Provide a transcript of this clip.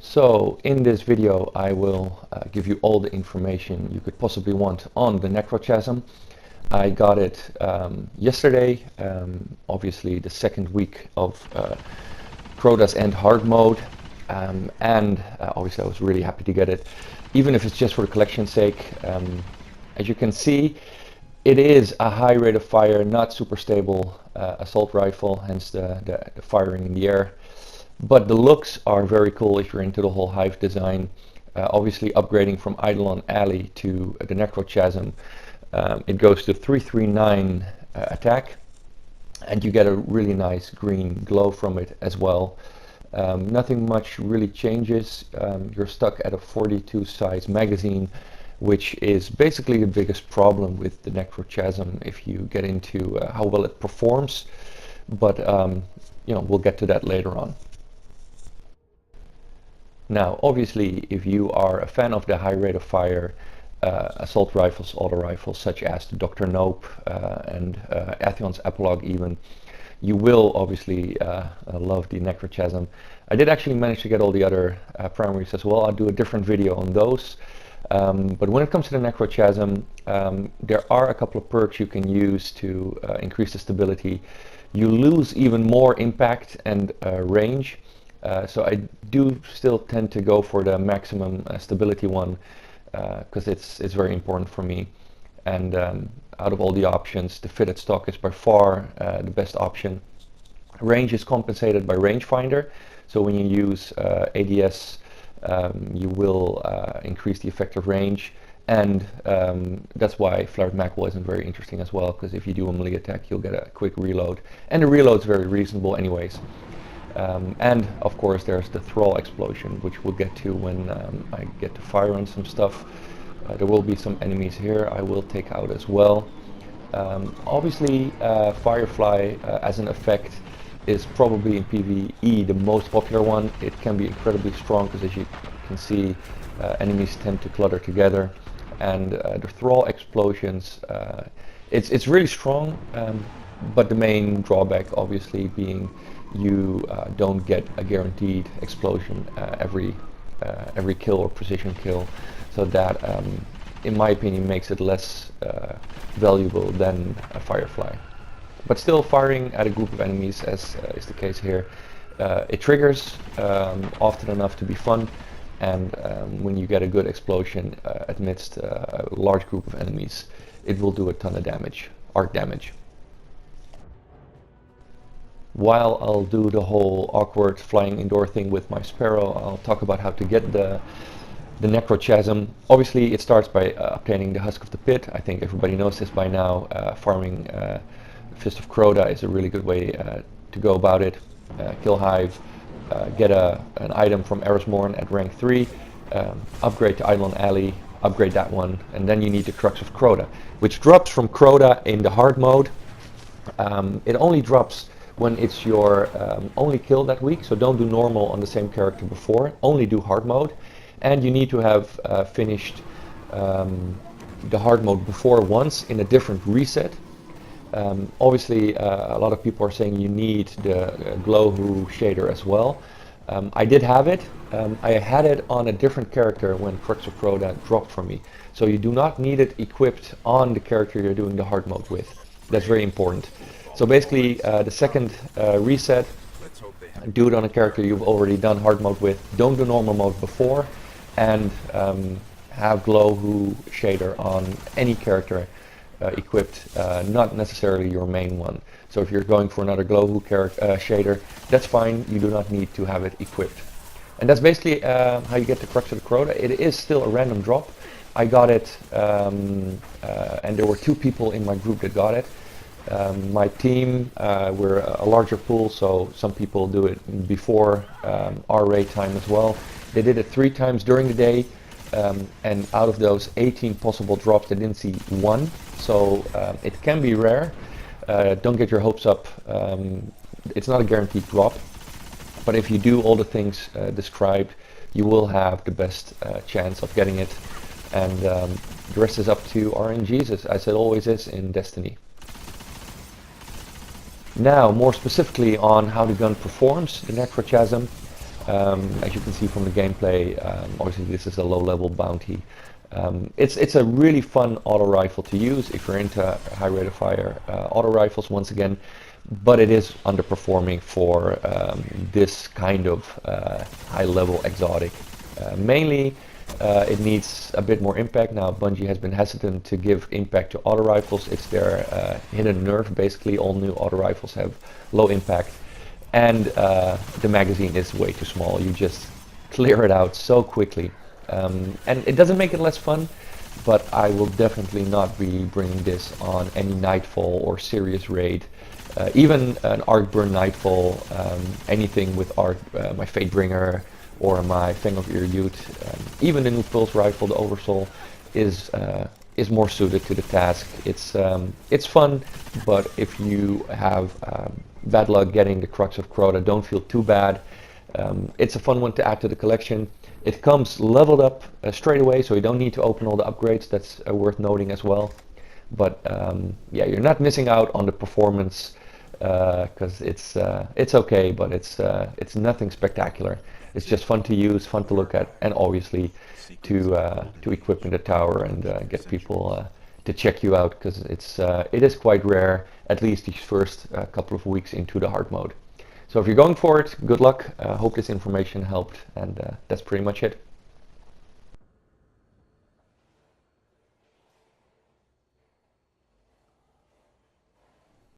So in this video I will give you all the information you could possibly want on the Necrochasm. I got it yesterday, obviously the second week of Crota's End hard mode, and obviously I was really happy to get it, even if it's just for the collection's sake. As you can see, it is a high rate of fire, not super stable assault rifle, hence the firing in the air. But the looks are very cool if you're into the whole hive design. Obviously upgrading from Eidolon Alley to the Necrochasm, it goes to 339 attack, and you get a really nice green glow from it as well. Nothing much really changes. You're stuck at a 42 size magazine, which is basically the biggest problem with the Necrochasm if you get into how well it performs. But you know, we'll get to that later on. Now, obviously, if you are a fan of the high rate of fire assault rifles, auto rifles, such as the Dr. Nope and Atheon's Epilogue even, you will obviously love the Necrochasm. I did actually manage to get all the other primaries as well. I'll do a different video on those. But when it comes to the Necrochasm, there are a couple of perks you can use to increase the stability. You lose even more impact and range. So I do still tend to go for the maximum stability one because it's very important for me. And out of all the options, the fitted stock is by far the best option. Range is compensated by rangefinder. So when you use ADS, you will increase the effective range. And that's why Flared Mackerel isn't very interesting as well, because if you do a melee attack, you'll get a quick reload. And the reload's very reasonable anyways. And of course there's the Thrall explosion, which we'll get to when I get to fire on some stuff. There will be some enemies here I will take out as well. Obviously Firefly as an effect is probably in PvE the most popular one. It can be incredibly strong because, as you can see, enemies tend to clutter together. And the Thrall explosions, it's really strong, but the main drawback obviously being you don't get a guaranteed explosion every kill or precision kill, so that in my opinion makes it less valuable than a Firefly. But still, firing at a group of enemies, as is the case here, it triggers often enough to be fun, and when you get a good explosion amidst a large group of enemies, it will do a ton of damage, arc damage. While I'll do the whole awkward flying indoor thing with my Sparrow, I'll talk about how to get the Necrochasm. Obviously it starts by obtaining the Husk of the Pit. I think everybody knows this by now. Farming Fist of Crota is a really good way to go about it. Kill Hive, get an item from Erismorn at rank 3, upgrade to Eidolon Alley, upgrade that one, and then you need the Crux of Crota, which drops from Crota in the hard mode. It only drops when it's your only kill that week, so don't do normal on the same character before, only do hard mode. And you need to have finished the hard mode before once in a different reset. Obviously a lot of people are saying you need the Glowhoo shader as well. I did have it. I had it on a different character when Crux of Crota dropped for me, so you do not need it equipped on the character you're doing the hard mode with. That's very important. So basically the second reset, do it on a character you've already done hard mode with. Don't do normal mode before, and have Glowhoo shader on any character equipped, not necessarily your main one. So if you're going for another Glowhoo shader, that's fine, you do not need to have it equipped. And that's basically how you get the Crux of the Crota. It is still a random drop. I got it, and there were 2 people in my group that got it. My team, we're a larger pool, so some people do it before our raid time as well. They did it 3 times during the day, and out of those 18 possible drops, they didn't see 1. So it can be rare. Don't get your hopes up. It's not a guaranteed drop, but if you do all the things described, you will have the best chance of getting it. And the rest is up to RNGs, as it always is in Destiny. Now, more specifically on how the gun performs, the Necrochasm. As you can see from the gameplay, obviously this is a low-level bounty. It's a really fun auto rifle to use if you're into high rate of fire auto rifles once again, but it is underperforming for this kind of high-level exotic. Mainly, it needs a bit more impact. Now, Bungie has been hesitant to give impact to auto rifles. It's their hidden nerf. Basically, all new auto rifles have low impact, and the magazine is way too small. You just clear it out so quickly. And it doesn't make it less fun, but I will definitely not be bringing this on any Nightfall or serious raid. Even an Arcburn Nightfall, anything with my Fatebringer or my Fang of Irute, even the new Pulse Rifle, the Oversoul, is more suited to the task. It's fun, but if you have bad luck getting the Crux of Crota, don't feel too bad. It's a fun one to add to the collection. It comes leveled up straight away, so you don't need to open all the upgrades. That's worth noting as well. But yeah, you're not missing out on the performance because it's okay, but it's nothing spectacular. It's just fun to use, fun to look at, and obviously to equip in the tower and get people to check you out, because it is quite rare, at least these first couple of weeks into the hard mode. So if you're going for it, good luck. Hope this information helped, and that's pretty much it.